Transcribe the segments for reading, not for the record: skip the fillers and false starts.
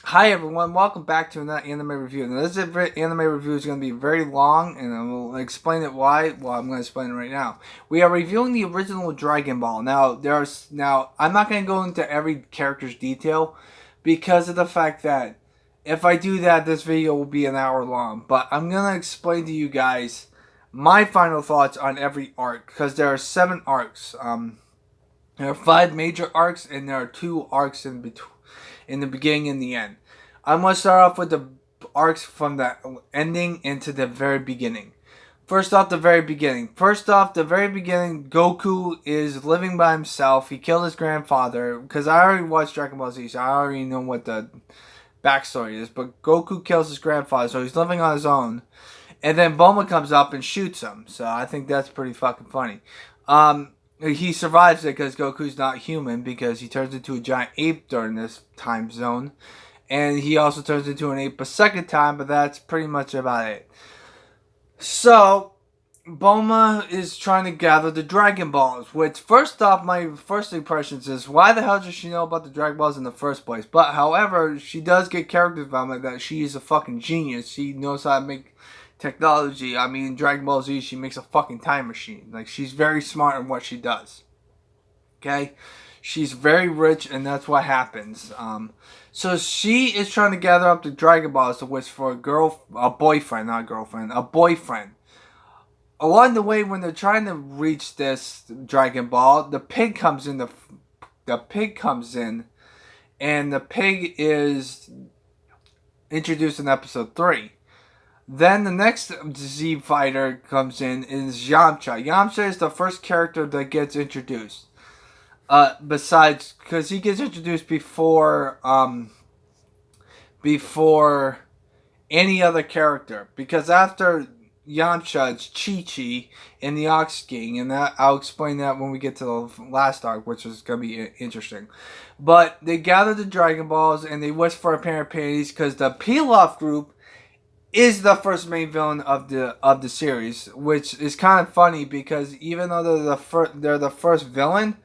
Hi everyone, welcome back to another anime review. Now this anime review is going to be very long, and I will explain it why. Well, I'm going to explain it right now. We are reviewing the original Dragon Ball. Now I'm not going to go into every character's detail because of the fact that if I do that, this video will be an hour long. But I'm going to explain to you guys my final thoughts on every arc because there are 7 arcs. There are 5 major arcs, and there are 2 arcs in between, in the beginning and the end. I'm going to start off with the arcs from the ending into the very beginning. First off, the very beginning. Goku is living by himself. He killed his grandfather. Because I already watched Dragon Ball Z, so I already know what the backstory is. But Goku kills his grandfather, so he's living on his own. And then Bulma comes up and shoots him. So I think that's pretty fucking funny. He survives it because Goku's not human, because he turns into a giant ape during this time zone. And he also turns into an ape a second time, but that's pretty much about it. So, Bulma is trying to gather the Dragon Balls, which, first off, my first impressions is, why the hell does she know about the Dragon Balls in the first place? But, however, she does get character development that she is a fucking genius. She knows how to make technology. I mean, in Dragon Ball Z, she makes a fucking time machine. Like, she's very smart in what she does. Okay? She's very rich, and that's what happens. So she is trying to gather up the Dragon Balls to wish for a boyfriend. Along the way, when they're trying to reach this Dragon Ball, the pig comes in. The pig comes in, and the pig is introduced in episode 3. Then the next Z fighter comes in is Yamcha. Yamcha is the first character that gets introduced. Besides, because he gets introduced before any other character. Because after Yamcha, it's Chi-Chi in the Ox King, and I'll explain that when we get to the last arc, which is going to be interesting. But they gather the Dragon Balls, and they wish for a pair of panties, because the Pilaf group is the first main villain of the series, which is kind of funny because even though they're the first villain,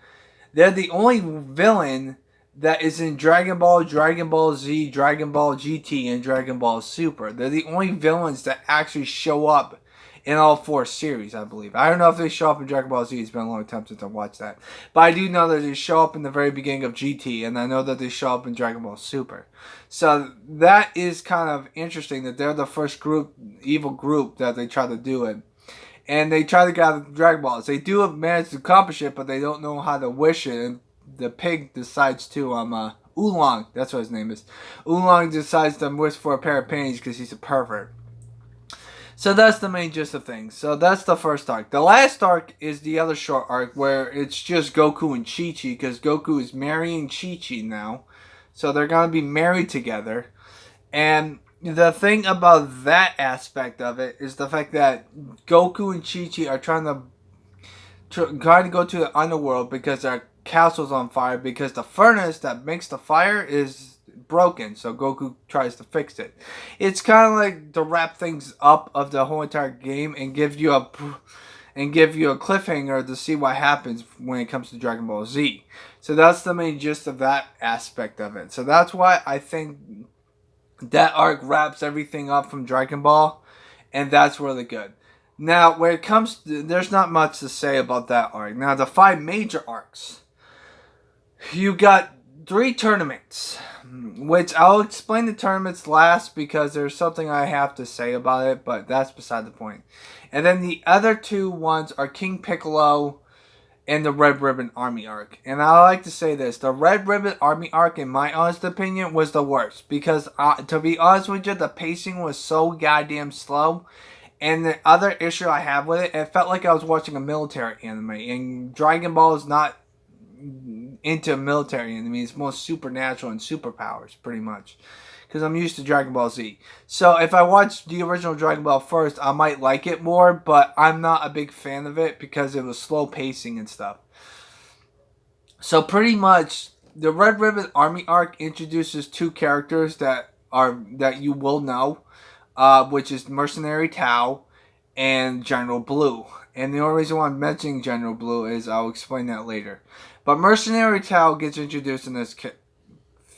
they're the only villain that is in Dragon Ball, Dragon Ball Z, Dragon Ball GT, and Dragon Ball Super. They're the only villains that actually show up in all 4 series, I believe. I don't know if they show up in Dragon Ball Z. It's been a long time since I watched that. But I do know that they show up in the very beginning of GT, and I know that they show up in Dragon Ball Super. So that is kind of interesting that they're the first evil group that they try to do it. And they try to gather the Dragon Balls. They do have managed to accomplish it, but they don't know how to wish it. And the pig decides to, Oolong, that's what his name is. Oolong decides to wish for a pair of panties because he's a pervert. So that's the main gist of things. So that's the first arc. The last arc is the other short arc where it's just Goku and Chi-Chi, because Goku is marrying Chi-Chi now. So they're going to be married together. And the thing about that aspect of it is the fact that Goku and Chi-Chi are trying to go to the underworld because their castle's on fire, because the furnace that makes the fire is broken, so Goku tries to fix it. It's kind of like to wrap things up of the whole entire game and give you a cliffhanger to see what happens when it comes to Dragon Ball Z. So that's the main gist of that aspect of it. So that's why I think that arc wraps everything up from Dragon Ball, and that's really good. Now, when it comes to, there's not much to say about that arc. Now, the 5 major arcs. You got 3 tournaments, which I'll explain the tournaments last because there's something I have to say about it, but that's beside the point. And then the other 2 ones are King Piccolo and the Red Ribbon Army arc. And I like to say this, the Red Ribbon Army arc, in my honest opinion, was the worst. Because, to be honest with you, the pacing was so goddamn slow. And the other issue I have with it felt like I was watching a military anime. And Dragon Ball is not into military anime. It's more supernatural and superpowers, pretty much. Because I'm used to Dragon Ball Z. So if I watched the original Dragon Ball first, I might like it more. But I'm not a big fan of it because it was slow pacing and stuff. So pretty much, the Red Ribbon Army arc introduces 2 characters that you will know. Which is Mercenary Tao and General Blue. And the only reason why I'm mentioning General Blue is I'll explain that later. But Mercenary Tao gets introduced in this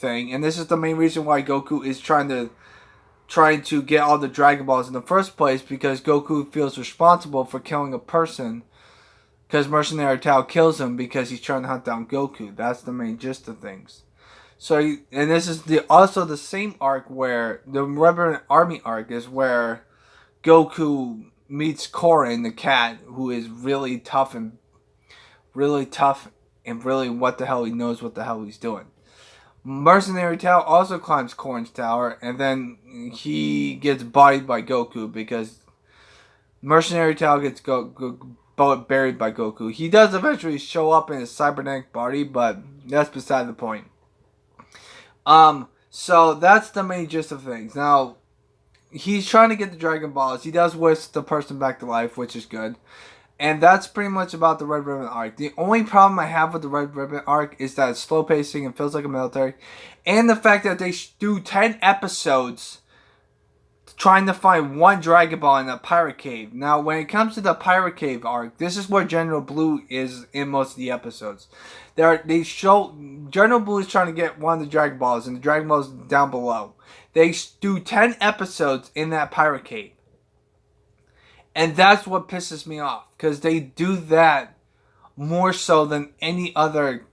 thing, and this is the main reason why Goku is trying to get all the Dragon Balls in the first place, because Goku feels responsible for killing a person because Mercenary Tao kills him because he's trying to hunt down Goku. That's the main gist of things. So, and this is also the same arc where the Rebel Army arc is where Goku meets Korin, the cat, who is really tough and really what the hell he knows what the hell he's doing. Mercenary Tao also climbs Korin's tower, and then he gets bodied by Goku because Mercenary Tao gets buried by Goku. He does eventually show up in his cybernetic body, but that's beside the point. So that's the main gist of things. Now, he's trying to get the Dragon Balls. He does wish the person back to life, which is good. And that's pretty much about the Red Ribbon arc. The only problem I have with the Red Ribbon arc is that it's slow pacing and feels like a military. And the fact that they do 10 episodes trying to find one Dragon Ball in a pirate cave. Now, when it comes to the pirate cave arc, this is where General Blue is in most of the episodes. They show General Blue is trying to get one of the Dragon Balls, and the Dragon Ball is down below. They do 10 episodes in that pirate cave. And that's what pisses me off, because they do that more so than any other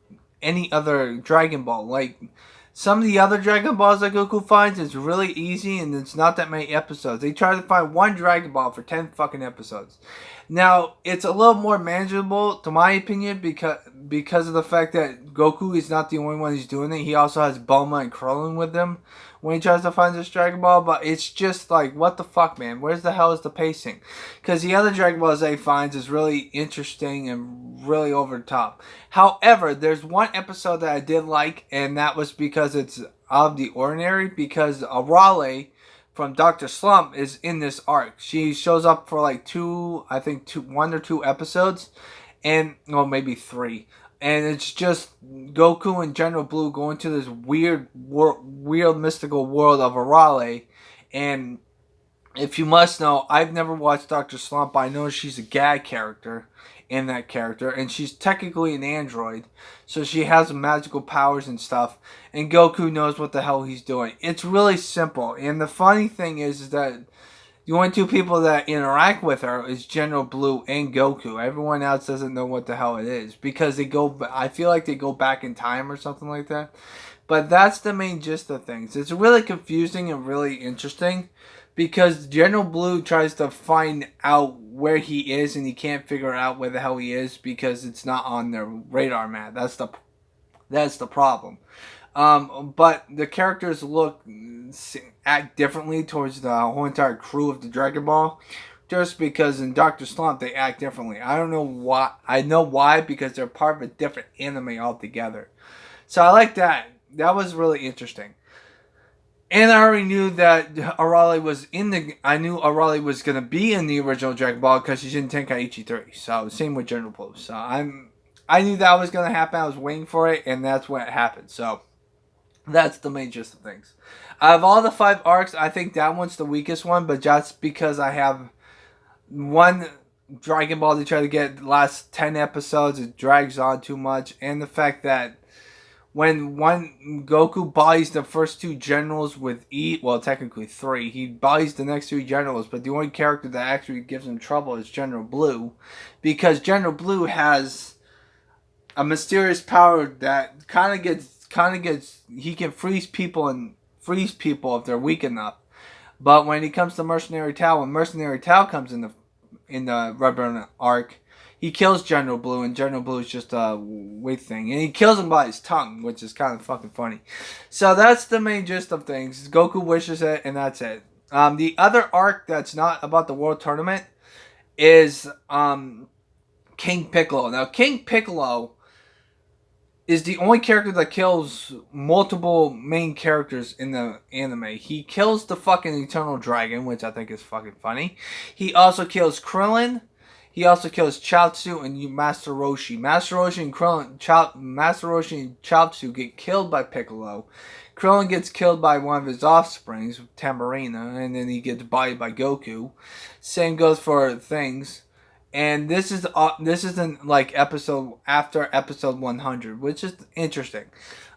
Dragon Ball. Like, some of the other Dragon Balls that Goku finds is really easy, and it's not that many episodes. They try to find one Dragon Ball for 10 fucking episodes. Now, it's a little more manageable, to my opinion, because of the fact that Goku is not the only one who's doing it. He also has Bulma and Krillin with him when he tries to find this Dragon Ball, but it's just like, what the fuck, man? Where's the hell is the pacing? Because the other Dragon Balls that he finds is really interesting and really over the top. However, there's one episode that I did like, and that was because it's out of the ordinary, because Arale from Dr. Slump is in this arc. She shows up for like one or two episodes, and, well, maybe 3. And it's just Goku and General Blue going to this weird mystical world of Arale. And if you must know, I've never watched Dr. Slump, but I know she's a gag character in that character. And she's technically an android, so she has magical powers and stuff. And Goku knows what the hell he's doing. It's really simple. And the funny thing is that the only two people that interact with her is General Blue and Goku. Everyone else doesn't know what the hell it is, because I feel like they go back in time or something like that. But that's the main gist of things. It's really confusing and really interesting, because General Blue tries to find out where he is, and he can't figure out where the hell he is because it's not on their radar map. That's the problem. But the characters act differently towards the whole entire crew of the Dragon Ball, just because in Dr. Slump they act differently. I don't know why. I know why, because they're part of a different anime altogether. So I like that. That was really interesting. And I already knew that Arale was I knew Arale was gonna be in the original Dragon Ball because she's in Tenkaichi 3. So same with General Blue. So I knew that was gonna happen. I was waiting for it, and that's what happened. So that's the main gist of things. Out of all the 5 arcs, I think that one's the weakest one, but just because I have one Dragon Ball to try to get the last 10 episodes, it drags on too much, and the fact that when Goku buys the first 2 generals with well, technically 3, he buys the next 3 generals, but the only character that actually gives him trouble is General Blue, because General Blue has a mysterious power that kind of gets he can freeze people if they're weak enough. But when it comes to Mercenary Tao, when Mercenary Tao comes in the Red arc, he kills General Blue, and General Blue is just a weak thing. And he kills him by his tongue, which is kind of fucking funny. So that's the main gist of things. Goku wishes it, and that's it. The other arc that's not about the World Tournament is King Piccolo. Now, King Piccolo is the only character that kills multiple main characters in the anime. He kills the fucking Eternal Dragon, which I think is fucking funny. He also kills Krillin. He also kills Chaozu and Master Roshi. Master Roshi and Chaozu get killed by Piccolo. Krillin gets killed by one of his offsprings, Tamburina, and then he gets bodied by Goku. Same goes for things. And this isn't like episode after episode 100, which is interesting.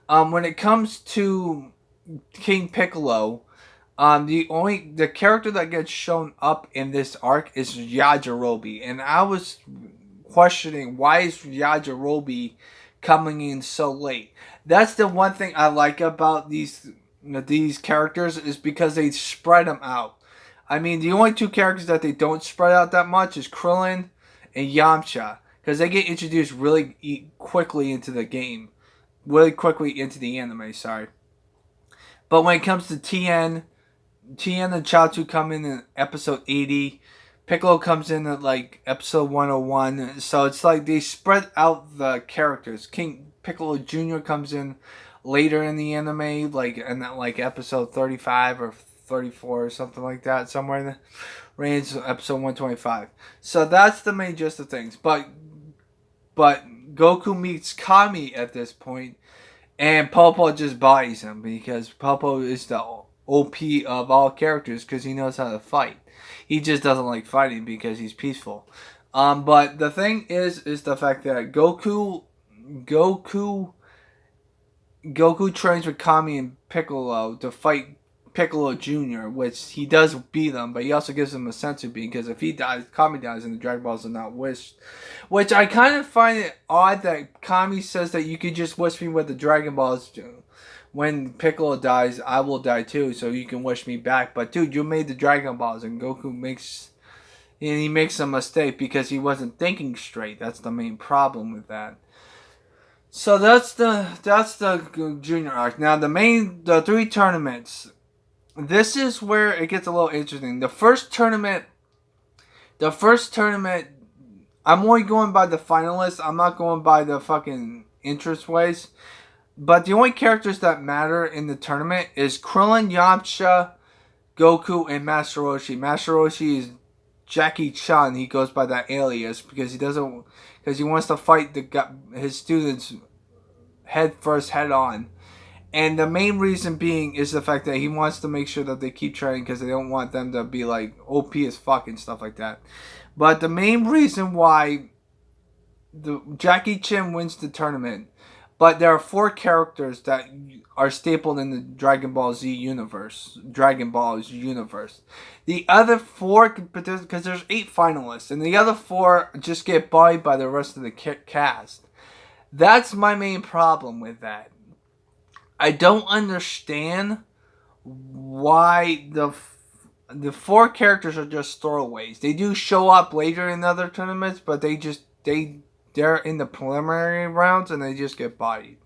When it comes to King Piccolo, the character that gets shown up in this arc is Yajirobe, and I was questioning why is Yajirobe coming in so late. That's the one thing I like about these characters is because they spread them out. I mean, the only two characters that they don't spread out that much is Krillin and Yamcha, because they get introduced really quickly into the game, really quickly into the anime. Sorry, but when it comes to Tien and Chaozu come in episode 80. Piccolo comes in at like episode 101. So it's like they spread out the characters. King Piccolo Jr. comes in later in the anime, like in that like episode 35 or 34 or something like that, somewhere in the range of episode 125. So that's the main gist of things. But Goku meets Kami at this point, and Popo just bodies him because Popo is the OP of all characters because he knows how to fight. He just doesn't like fighting because he's peaceful. But the thing is the fact that Goku trains with Kami and Piccolo to fight Piccolo Jr., which he does beat him, but he also gives him a senzu bean because if he dies, Kami dies, and the Dragon Balls are not wished. Which I kind of find it odd that Kami says that you could just wish me with the Dragon Balls. When Piccolo dies, I will die too, so you can wish me back. But dude, you made the Dragon Balls, and Goku makes a mistake because he wasn't thinking straight. That's the main problem with that. So that's the junior arc. Now the three tournaments. This is where it gets a little interesting. The first tournament, I'm only going by the finalists. I'm not going by the fucking interest ways. But the only characters that matter in the tournament is Krillin, Yamcha, Goku, and Master Roshi. Master Roshi is Jackie Chan. He goes by that alias because he wants to fight his students head on. And the main reason being is the fact that he wants to make sure that they keep training because they don't want them to be like OP as fuck and stuff like that. But the main reason why the Jackie Chan wins the tournament, but there are 4 characters that are stapled in the Dragon Ball Z universe. Dragon Ball's universe. The other 4, because there's 8 finalists, and the other 4 just get bodied by the rest of the cast. That's my main problem with that. I don't understand why the 4 characters are just throwaways. They do show up later in other tournaments, but they're in the preliminary rounds and they just get bodied.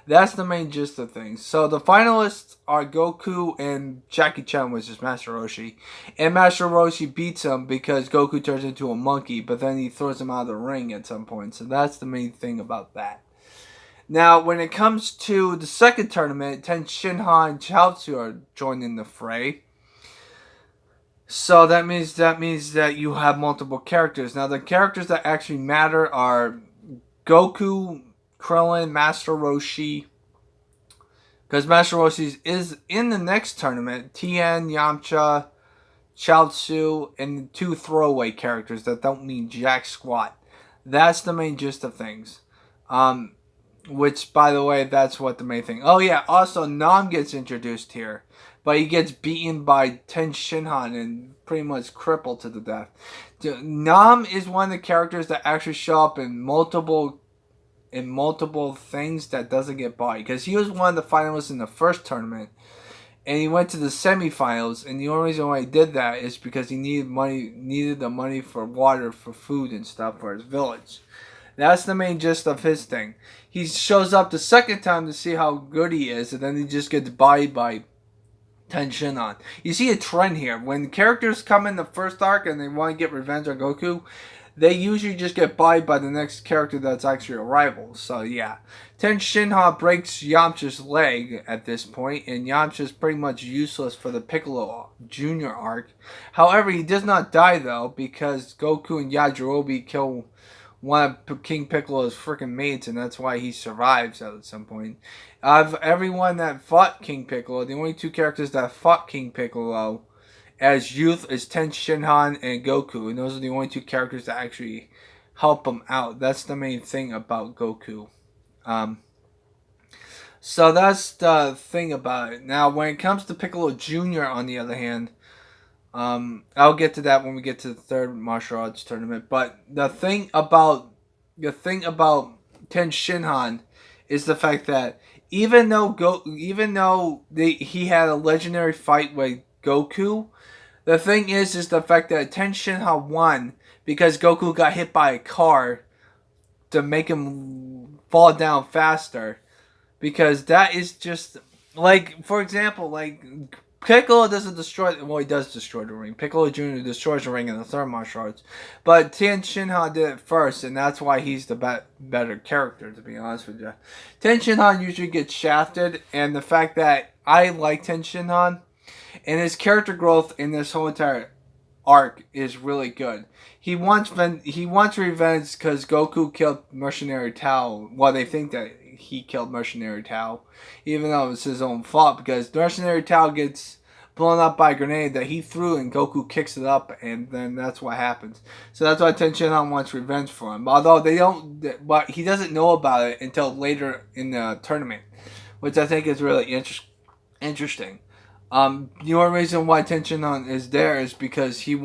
That's the main gist of things. So the finalists are Goku and Jackie Chan, which is Master Roshi. And Master Roshi beats him because Goku turns into a monkey, but then he throws him out of the ring at some point. So that's the main thing about that. Now, when it comes to the second tournament, Ten Shinhan and Chaozu are joining the fray. So that means that you have multiple characters. Now, the characters that actually matter are Goku, Krillin, Master Roshi. Because Master Roshi is in the next tournament. Tien, Yamcha, Chaozu, and 2 throwaway characters that don't mean jack squat. That's the main gist of things. Which, by the way, that's what the main thing. Oh yeah, also Nam gets introduced here, but he gets beaten by Ten Shinhan and pretty much crippled to the death. Nam is one of the characters that actually show up in multiple things that doesn't get bodied, because he was one of the finalists in the first tournament, and he went to the semifinals, and the only reason why he did that is because he needed the money for water, for food and stuff for his village. That's the main gist of his thing. He shows up the second time to see how good he is, and then he just gets bodied by Ten Shinhan. You see a trend here. When characters come in the first arc and they want to get revenge on Goku, they usually just get bodied by the next character that's actually a rival. So yeah. Ten Shinhan breaks Yamcha's leg at this point, and Yamcha's pretty much useless for the Piccolo Jr. arc. However, he does not die though, because Goku and Yajirobe kill one of King Piccolo's freaking mates, and that's why he survives at some point. Of everyone that fought King Piccolo, the only 2 characters that fought King Piccolo as youth is Ten Shinhan and Goku, and those are the only 2 characters that actually help him out. That's the main thing about Goku. So that's the thing about it. Now, when it comes to Piccolo Jr., on the other hand, I'll get to that when we get to the third martial arts tournament. But the thing about Ten Shinhan is the fact that he had a legendary fight with Goku, the thing is the fact that Ten Shinhan won because Goku got hit by a car to make him fall down faster. Because that is just like, for example, like Piccolo doesn't destroy. Well, he does destroy the ring. Piccolo Jr. destroys the ring in the third martial arts, but Tien Shinhan did it first, and that's why he's the better character. To be honest with you, Tien Shinhan usually gets shafted, and the fact that I like Tien Shinhan and his character growth in this whole entire arc is really good. He wants revenge because Goku killed Mercenary Tao. Well, they think that he killed Mercenary Tao, even though it was his own fault because Mercenary Tao gets blown up by a grenade that he threw and Goku kicks it up, and then that's what happens. So that's why Ten Shinhan wants revenge for him. Although they don't, but he doesn't know about it until later in the tournament, which I think is really interesting. The only reason why Tension on is there is because he's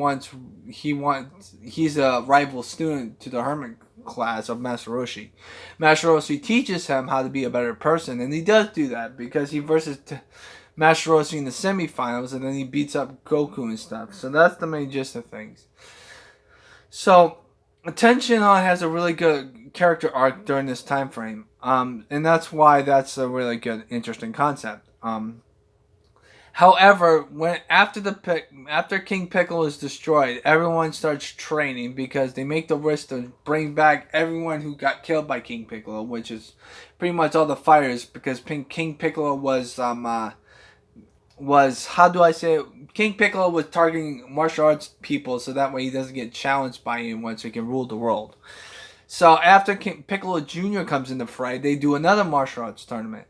a rival student to the Hermit class of Master Roshi. Master Roshi teaches him how to be a better person, and he does do that because he versus Master Roshi in the semifinals, and then he beats up Goku and stuff. So that's the main gist of things. So Tension has a really good character arc during this time frame, and that's why that's a really good, interesting concept. However, after King Piccolo is destroyed, everyone starts training because they make the risk to bring back everyone who got killed by King Piccolo, which is pretty much all the fighters. Because King Piccolo was how do I say it? King Piccolo was targeting martial arts people, so that way he doesn't get challenged by anyone, so he can rule the world. So after King Piccolo Jr. comes into fray, they do another martial arts tournament,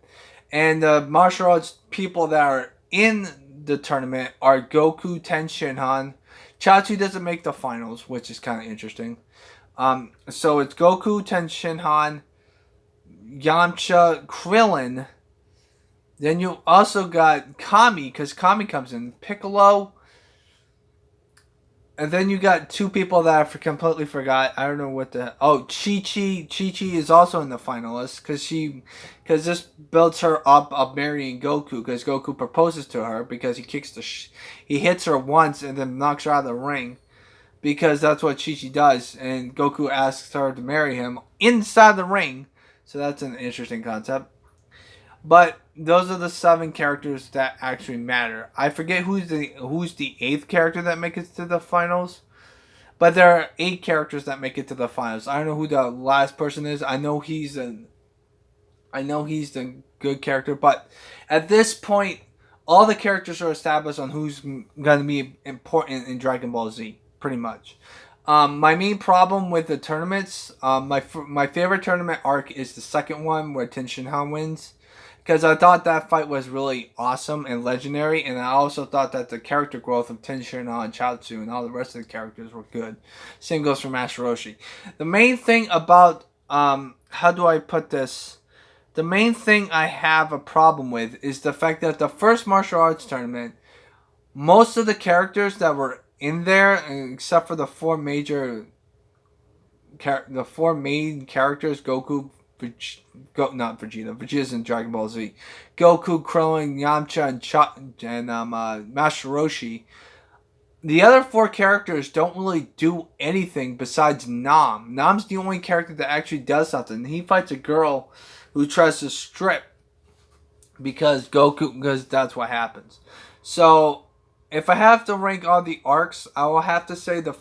and the martial arts people that are in the tournament are Goku, Ten Shinhan. Chaozu doesn't make the finals, which is kind of interesting. So it's Goku, Ten Shinhan, Yamcha, Krillin. Then you also got Kami, because Kami comes in. Piccolo. And then you got two people that I completely forgot. I don't know what the... Oh, Chi-Chi. Chi-Chi is also in the finalists because this builds her up of marrying Goku, because Goku proposes to her because he hits her once and then knocks her out of the ring, because that's what Chi-Chi does, and Goku asks her to marry him inside the ring. So that's an interesting concept. But those are the 7 characters that actually matter. I forget who's the 8th character that makes it to the finals. But there are 8 characters that make it to the finals. I don't know who the last person is. I know he's the good character. But at this point, all the characters are established on who's going to be important in Dragon Ball Z, pretty much. My main problem with the tournaments, my favorite tournament arc is the second one where Ten Shinhan wins. Because I thought that fight was really awesome and legendary, and I also thought that the character growth of Ten Shinhan and Chaozu and all the rest of the characters were good. Same goes for Master Roshi. The main thing about, how do I put this? The main thing I have a problem with is the fact that the first martial arts tournament, most of the characters that were in there, except for the four main characters, Goku, not Vegeta. Vegeta's in Dragon Ball Z. Goku, Krillin, Yamcha, and Master Roshi. The other 4 characters don't really do anything besides Nam. Nam's the only character that actually does something. He fights a girl who tries to strip because that's what happens. So if I have to rank all the arcs, I will have to say the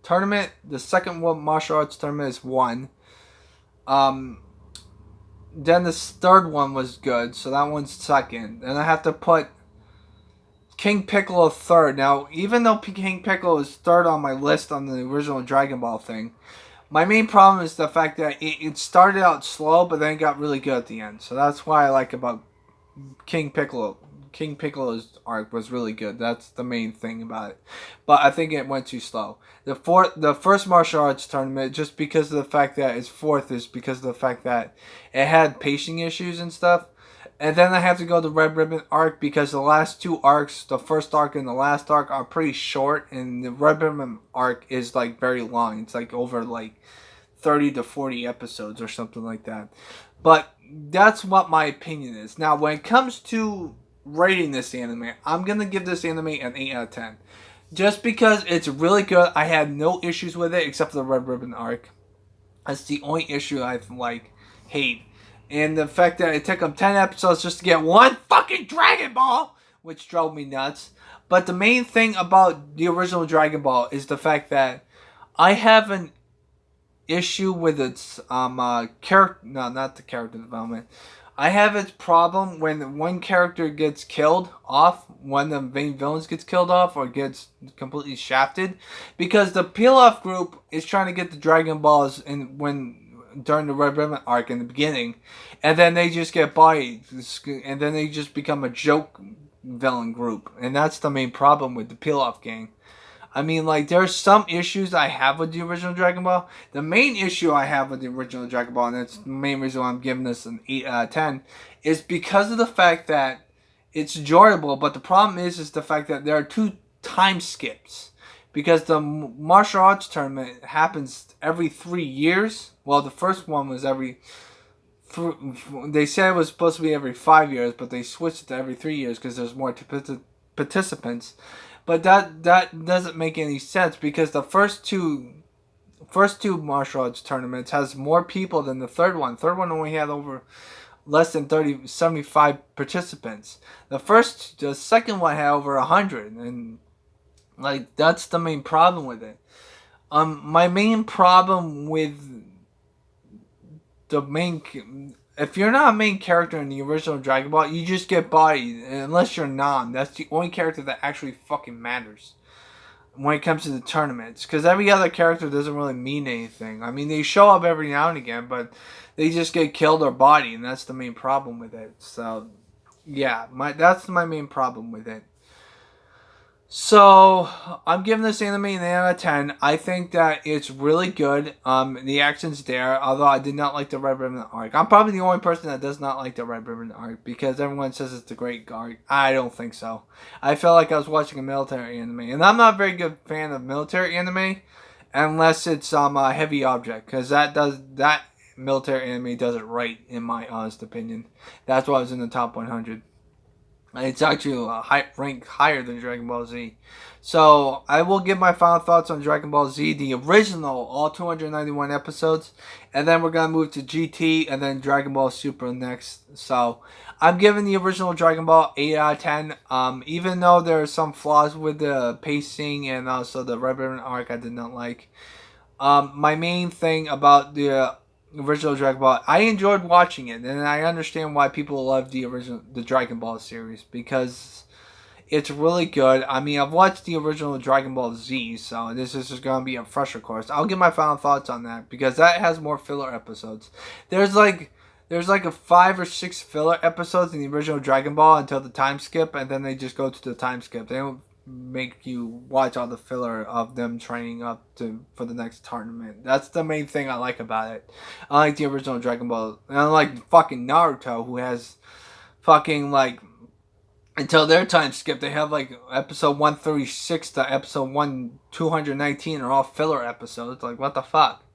tournament, the second martial arts tournament is 1. Then the third one was good, so that one's second. And I have to put King Piccolo third. Now, even though King Piccolo is third on my list on the original Dragon Ball thing, my main problem is the fact that it started out slow, but then it got really good at the end. So that's why I like about King Piccolo King Piccolo's arc was really good. That's the main thing about it. But I think it went too slow. The first martial arts tournament, just because of the fact that it's fourth, is because of the fact that it had pacing issues and stuff. And then I have to go to Red Ribbon arc because the last two arcs, the first arc and the last arc, are pretty short, and the Red Ribbon arc is like very long. It's like over like 30 to 40 episodes or something like that. But that's what my opinion is. Now, when it comes to rating this anime, I'm going to give this anime an 8 out of 10. Just because it's really good. I had no issues with it except for the Red Ribbon arc. That's the only issue I hate. And the fact that it took them 10 episodes just to get one fucking Dragon Ball, which drove me nuts. But the main thing about the original Dragon Ball is the fact that I have an issue with its character. No, not the character development. I have its problem when one character gets killed off, one of the main villains gets killed off or gets completely shafted, because the peel-off group is trying to get the Dragon Balls during the Red Ribbon arc in the beginning, and then they just get bodied, and then they just become a joke villain group, and that's the main problem with the peel-off gang. I mean, like, there's some issues I have with the original Dragon Ball. The main issue I have with the original Dragon Ball, and that's the main reason why I'm giving this an 8 out of 10, is because of the fact that it's enjoyable, but the problem is the fact that there are 2 time skips. Because the martial arts tournament happens every 3 years. Well, the first one was they said it was supposed to be every 5 years, but they switched it to every 3 years because there's more participants. But that doesn't make any sense because the first two martial arts tournaments has more people than the third one. Third one only had over less than 75 participants. The second one had over 100, and like that's the main problem with it. My main problem with if you're not a main character in the original Dragon Ball, you just get bodied. Unless you're Nam. That's the only character that actually fucking matters when it comes to the tournaments. Because every other character doesn't really mean anything. I mean, they show up every now and again, but they just get killed or bodied. And that's the main problem with it. So, yeah. That's my main problem with it. So, I'm giving this anime an 8 out of 10. I think that it's really good. The action's there, although I did not like the Red Ribbon arc. I'm probably the only person that does not like the Red Ribbon arc, because everyone says it's a great arc. I don't think so. I felt like I was watching a military anime, and I'm not a very good fan of military anime, unless it's a heavy object, because that military anime does it right, in my honest opinion. That's why I was in the top 100. It's actually a rank higher than Dragon Ball Z. So, I will give my final thoughts on Dragon Ball Z, the original, all 291 episodes. And then we're going to move to GT and then Dragon Ball Super next. So, I'm giving the original Dragon Ball 8 out of 10. Even though there are some flaws with the pacing and also the Red Ribbon arc I did not like. My main thing about the original Dragon Ball, I enjoyed watching it, and I understand why people love the Dragon Ball series, because it's really good. I mean, I've watched the original Dragon Ball Z, so this is just going to be a fresher course. I'll give my final thoughts on that, because that has more filler episodes. There's like a 5 or 6 filler episodes in the original Dragon Ball until the time skip, and then they just go to the time skip. They don't make you watch all the filler of them training up for the next tournament. That's the main thing I like about it. I like the original Dragon Ball. And I like fucking Naruto, who has fucking until their time skip, they have episode 136 to episode 219 are all filler episodes. Like, what the fuck?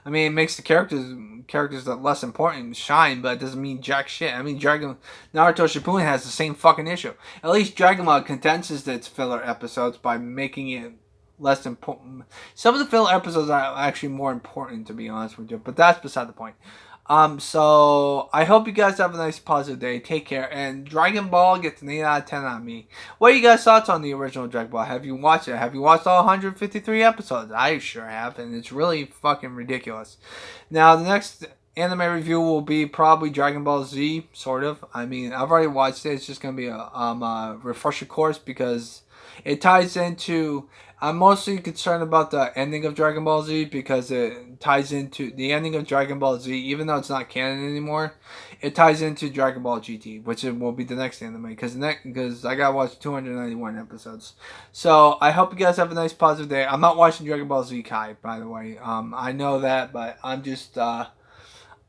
I mean, it makes the characters that less important shine, but it doesn't mean jack shit. I mean, Naruto Shippuden has the same fucking issue. At least Dragon Ball condenses its filler episodes by making it less important. Some of the filler episodes are actually more important, to be honest with you, but that's beside the point. So I hope you guys have a nice positive day. Take care. And Dragon Ball gets an 8 out of 10 on me. What are you guys' thoughts on the original Dragon Ball? Have you watched it? Have you watched all 153 episodes? I sure have, and it's really fucking ridiculous. Now, the next anime review will be probably Dragon Ball Z, sort of. I mean, I've already watched it. It's just gonna be a refresher course because it ties into. I'm mostly concerned about the ending of Dragon Ball Z because it ties into the ending of Dragon Ball Z, even though it's not canon anymore. It ties into Dragon Ball GT, which will be the next anime because I gotta watch 291 episodes. So I hope you guys have a nice positive day. I'm not watching Dragon Ball Z Kai, by the way. I know that, but I'm just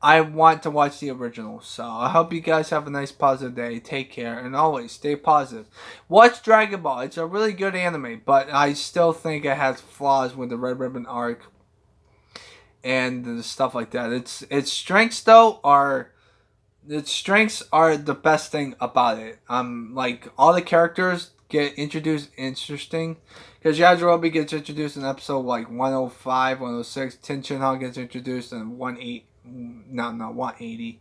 I want to watch the original. So I hope you guys have a nice positive day. Take care and always stay positive. Watch Dragon Ball. It's a really good anime, but I still think it has flaws with the Red Ribbon arc and the stuff like that. Its strengths though are the best thing about it. Like all the characters get introduced interesting because Yajirobe gets introduced in episode like 105, 106. Tin Shin Han gets introduced in 180,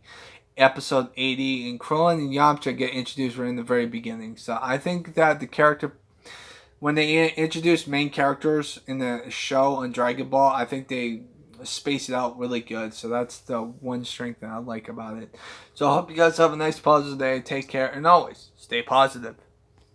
episode 80, and Krillin and Yamcha get introduced right in the very beginning. So I think that the character, when they introduce main characters in the show on Dragon Ball, I think they space it out really good. So that's the one strength that I like about it. So I hope you guys have a nice positive day. Take care and always stay positive.